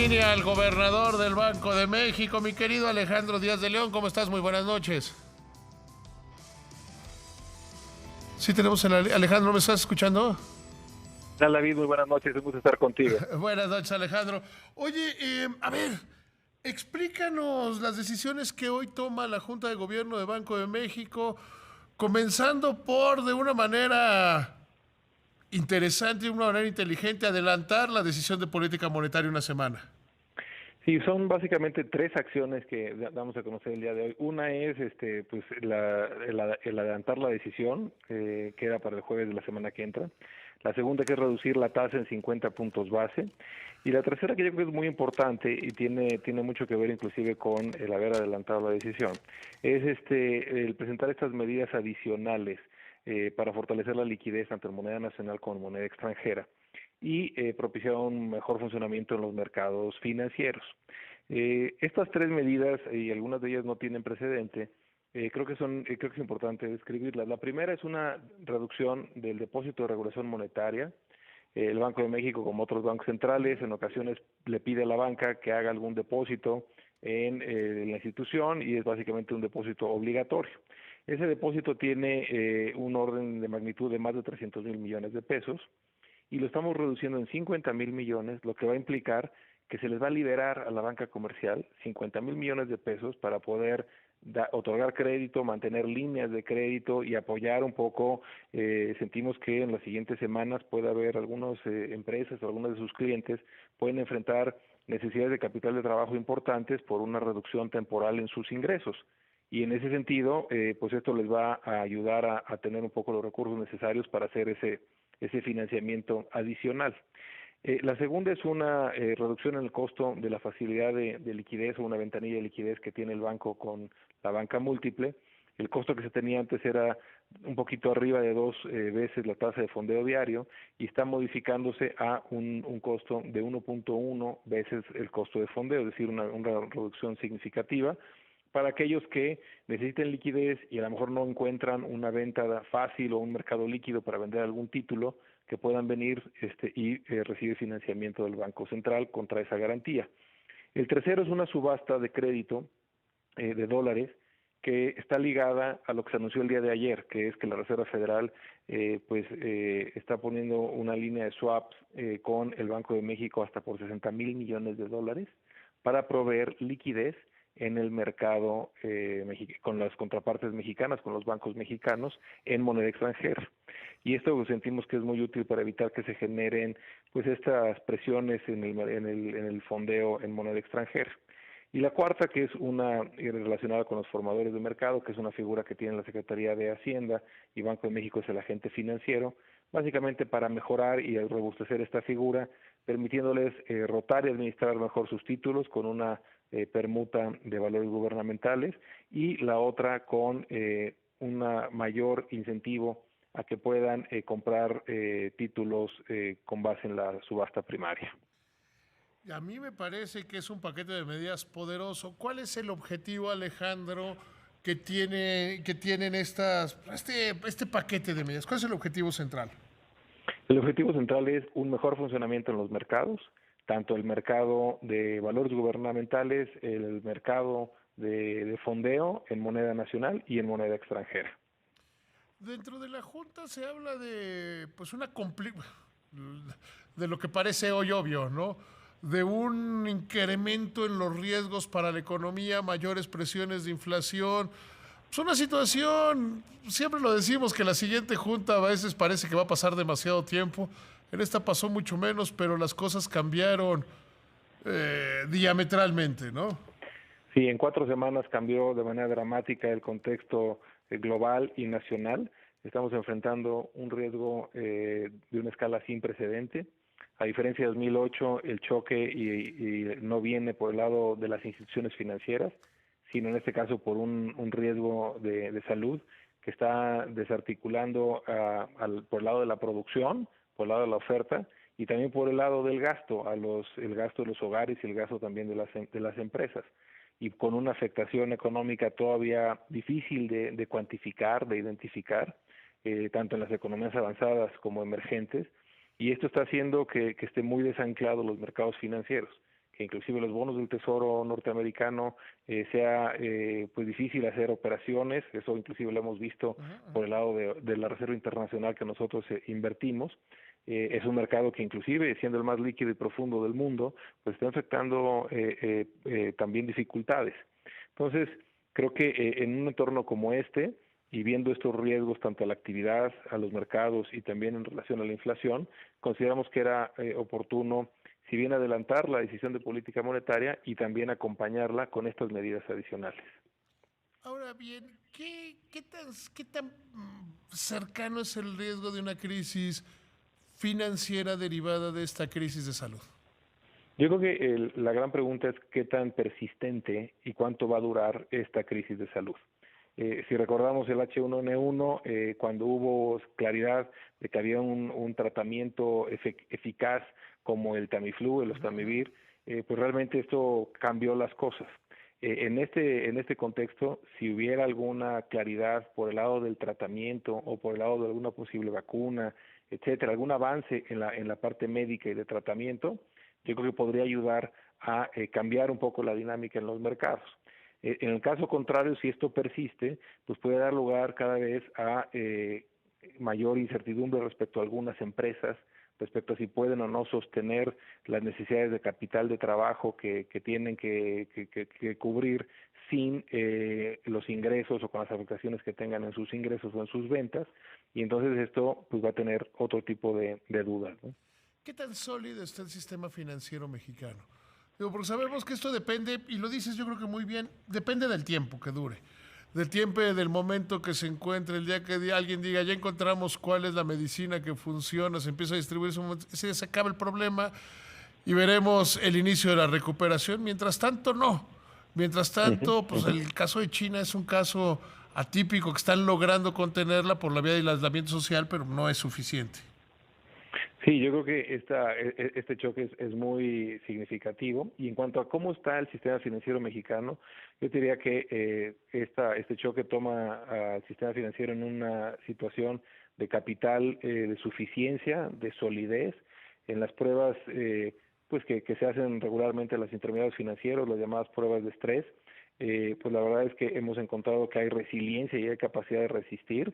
línea al gobernador del Banco de México, mi querido Alejandro Díaz de León. ¿Cómo estás? Muy buenas noches. Sí, tenemos Alejandro, ¿me estás escuchando? Hola David, muy buenas noches, es un gusto estar contigo. Buenas noches, Alejandro. Oye, a ver, explícanos las decisiones que hoy toma la Junta de Gobierno de Banco de México, comenzando por, de una manera interesante, de una manera inteligente, adelantar la decisión de política monetaria una semana. Sí, son básicamente tres acciones que damos a conocer el día de hoy. Una es, pues, el adelantar la decisión, que era para el jueves de la semana que entra. La segunda, que es reducir la tasa en 50 puntos base. Y la tercera, que yo creo que es muy importante y tiene mucho que ver inclusive con el haber adelantado la decisión, es el presentar estas medidas adicionales para fortalecer la liquidez tanto en moneda nacional como en moneda extranjera y propiciar un mejor funcionamiento en los mercados financieros. Estas tres medidas, y algunas de ellas no tienen precedente, creo que es importante describirlas. La primera es una reducción del depósito de regulación monetaria. El Banco de México, como otros bancos centrales, en ocasiones le pide a la banca que haga algún depósito en la institución y es básicamente un depósito obligatorio. Ese depósito tiene un orden de magnitud de más de 300,000 millones de pesos y lo estamos reduciendo en 50,000 millones, lo que va a implicar que se les va a liberar a la banca comercial 50,000 millones de pesos para poder otorgar crédito, mantener líneas de crédito y apoyar un poco. Sentimos que en las siguientes semanas puede haber algunas empresas o algunos de sus clientes pueden enfrentar necesidades de capital de trabajo importantes por una reducción temporal en sus ingresos. Y en ese sentido, pues esto les va a ayudar a tener un poco los recursos necesarios para hacer ese financiamiento adicional. La segunda es una reducción en el costo de la facilidad de liquidez o una ventanilla de liquidez que tiene el banco con la banca múltiple. El costo que se tenía antes era un poquito arriba de 2 veces la tasa de fondeo diario y está modificándose a un costo de 1.1 veces el costo de fondeo, es decir, una reducción significativa para aquellos que necesiten liquidez y a lo mejor no encuentran una venta fácil o un mercado líquido para vender algún título, que puedan venir y recibir financiamiento del Banco Central contra esa garantía. El tercero es una subasta de crédito de dólares que está ligada a lo que se anunció el día de ayer, que es que la Reserva Federal está poniendo una línea de swaps con el Banco de México hasta por 60,000 millones de dólares para proveer liquidez en el mercado con las contrapartes mexicanas, con los bancos mexicanos en moneda extranjera. Y esto sentimos que es muy útil para evitar que se generen pues estas presiones en el fondeo en moneda extranjera. Y la cuarta, que es una relacionada con los formadores de mercado, que es una figura que tiene la Secretaría de Hacienda y Banco de México es el agente financiero, básicamente para mejorar y robustecer esta figura, permitiéndoles rotar y administrar mejor sus títulos con una permuta de valores gubernamentales y la otra con un mayor incentivo a que puedan comprar títulos con base en la subasta primaria. A mí me parece que es un paquete de medidas poderoso. ¿Cuál es el objetivo, Alejandro, que tienen este paquete de medidas? ¿Cuál es el objetivo central? El objetivo central es un mejor funcionamiento en los mercados, tanto el mercado de valores gubernamentales, el mercado de fondeo en moneda nacional y en moneda extranjera. Dentro de la Junta se habla de, pues, de lo que parece hoy obvio, ¿no? De un incremento en los riesgos para la economía, mayores presiones de inflación. Es una situación, siempre lo decimos, que la siguiente Junta a veces parece que va a pasar demasiado tiempo. En esta pasó mucho menos, pero las cosas cambiaron diametralmente, ¿no? Sí, en 4 semanas cambió de manera dramática el contexto global y nacional. Estamos enfrentando un riesgo de una escala sin precedente. A diferencia de 2008, el choque y no viene por el lado de las instituciones financieras, sino en este caso por un riesgo de salud que está desarticulando por el lado de la producción, por el lado de la oferta y también por el lado del gasto, el gasto de los hogares y el gasto también de las empresas, y con una afectación económica todavía difícil de cuantificar, de identificar, tanto en las economías avanzadas como emergentes, y esto está haciendo que esté muy desanclados los mercados financieros, que inclusive los bonos del Tesoro norteamericano sea pues difícil hacer operaciones. Eso inclusive lo hemos visto por el lado de la Reserva Internacional que nosotros invertimos. Es un mercado que inclusive siendo el más líquido y profundo del mundo, pues está enfrentando también dificultades. Entonces, creo que en un entorno como este, y viendo estos riesgos tanto a la actividad, a los mercados y también en relación a la inflación, consideramos que era oportuno, si bien adelantar la decisión de política monetaria y también acompañarla con estas medidas adicionales. Ahora bien, qué tan cercano es el riesgo de una crisis financiera derivada de esta crisis de salud? Yo creo que la gran pregunta es qué tan persistente y cuánto va a durar esta crisis de salud. Si recordamos el H1N1, cuando hubo claridad de que había un tratamiento eficaz como el Tamiflu, el Ostamivir, pues realmente esto cambió las cosas. En este contexto, si hubiera alguna claridad por el lado del tratamiento o por el lado de alguna posible vacuna, etcétera, algún avance en la parte médica y de tratamiento, yo creo que podría ayudar a cambiar un poco la dinámica en los mercados. En el caso contrario, si esto persiste, pues puede dar lugar cada vez a mayor incertidumbre respecto a algunas empresas, respecto a si pueden o no sostener las necesidades de capital de trabajo que tienen que cubrir sin los ingresos o con las afectaciones que tengan en sus ingresos o en sus ventas, y entonces esto pues va a tener otro tipo de dudas, ¿no? ¿Qué tan sólido está el sistema financiero mexicano? Digo, porque sabemos que esto depende, y lo dices yo creo que muy bien, depende del tiempo que dure, del tiempo y del momento que se encuentre, el día que alguien diga, ya encontramos cuál es la medicina que funciona, se empieza a distribuir, se acaba el problema y veremos el inicio de la recuperación. Mientras tanto, no. Mientras Ujú, tanto, pues ujú. el caso de China es un caso atípico que están logrando contenerla por la vía del aislamiento social, pero no es suficiente. Sí, yo creo que este choque es muy significativo, y en cuanto a cómo está el sistema financiero mexicano, yo diría que este choque toma al sistema financiero en una situación de capital de suficiencia, de solidez, en las pruebas pues que se hacen regularmente a los intermediarios financieros, las llamadas pruebas de estrés. Pues la verdad es que hemos encontrado que hay resiliencia y hay capacidad de resistir,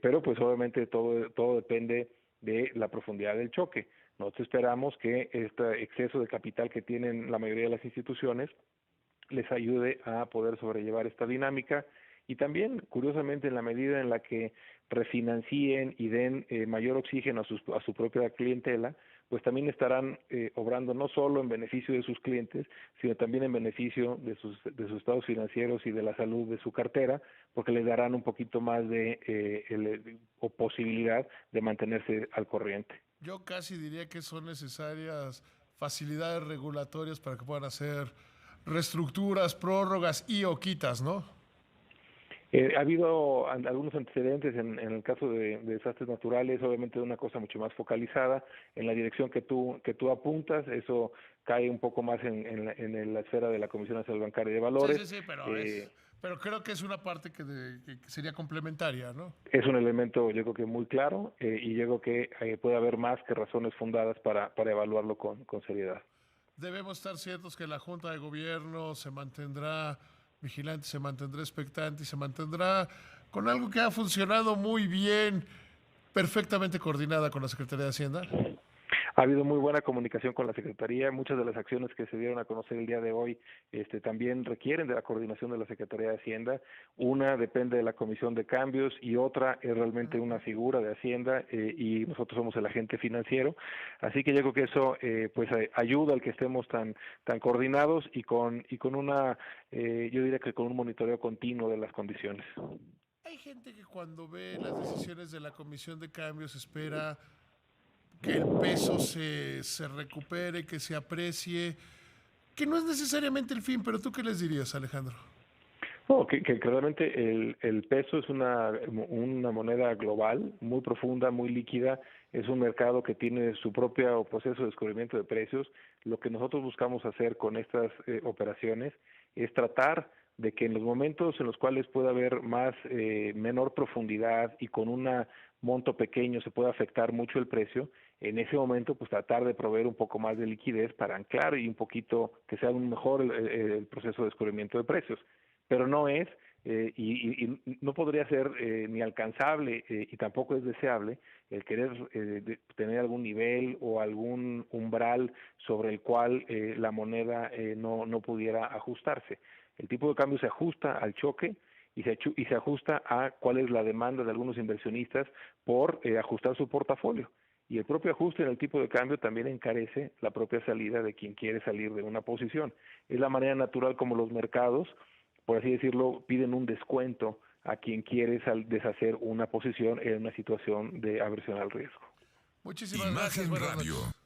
pero pues obviamente todo depende de la profundidad del choque. Nosotros esperamos que este exceso de capital que tienen la mayoría de las instituciones les ayude a poder sobrellevar esta dinámica, y también, curiosamente, en la medida en la que refinancien y den mayor oxígeno a su propia clientela, pues también estarán obrando no solo en beneficio de sus clientes, sino también en beneficio de sus estados financieros y de la salud de su cartera, porque les darán un poquito más o posibilidad de mantenerse al corriente. Yo casi diría que son necesarias facilidades regulatorias para que puedan hacer reestructuras, prórrogas y o quitas, ¿no? Ha habido algunos antecedentes en el caso de desastres naturales, obviamente de una cosa mucho más focalizada en la dirección que tú apuntas. Eso cae un poco más en la esfera de la Comisión Nacional Bancaria y de Sí, Valores. sí, sí, Eh, pero creo que es una parte que sería complementaria, ¿no? es un elemento, yo creo que muy claro, y yo creo que puede haber más que razones fundadas para evaluarlo con seriedad. Debemos estar ciertos que la Junta de Gobierno se mantendrá vigilante, se mantendrá expectante y se mantendrá con algo que ha funcionado muy bien, perfectamente coordinada con la Secretaría de Hacienda. Ha habido muy buena comunicación con la Secretaría. Muchas de las acciones que se dieron a conocer el día de hoy también requieren de la coordinación de la Secretaría de Hacienda. Una depende de la Comisión de Cambios y otra es realmente una figura de Hacienda, y nosotros somos el agente financiero. Así que yo creo que eso pues ayuda al que estemos tan coordinados y con una, yo diría que con un monitoreo continuo de las condiciones. Hay gente que cuando ve las decisiones de la Comisión de Cambios espera que el peso se recupere, que se aprecie, que no es necesariamente el fin, pero ¿tú qué les dirías, Alejandro? No, que realmente el peso es una moneda global, muy profunda, muy líquida. Es un mercado que tiene su propio proceso de descubrimiento de precios. Lo que nosotros buscamos hacer con estas operaciones es tratar de que en los momentos en los cuales pueda haber menor profundidad y con una monto pequeño se puede afectar mucho el precio, en ese momento pues tratar de proveer un poco más de liquidez para anclar y un poquito que sea un mejor el proceso de descubrimiento de precios, pero no es y no podría ser ni alcanzable y tampoco es deseable el querer tener algún nivel o algún umbral sobre el cual la moneda no pudiera ajustarse. El tipo de cambio se ajusta al choque y se ajusta a cuál es la demanda de algunos inversionistas por ajustar su portafolio. Y el propio ajuste en el tipo de cambio también encarece la propia salida de quien quiere salir de una posición. Es la manera natural como los mercados, por así decirlo, piden un descuento a quien quiere deshacer una posición en una situación de aversión al riesgo. Muchísimas Imagen gracias. Buenas Radio. noches.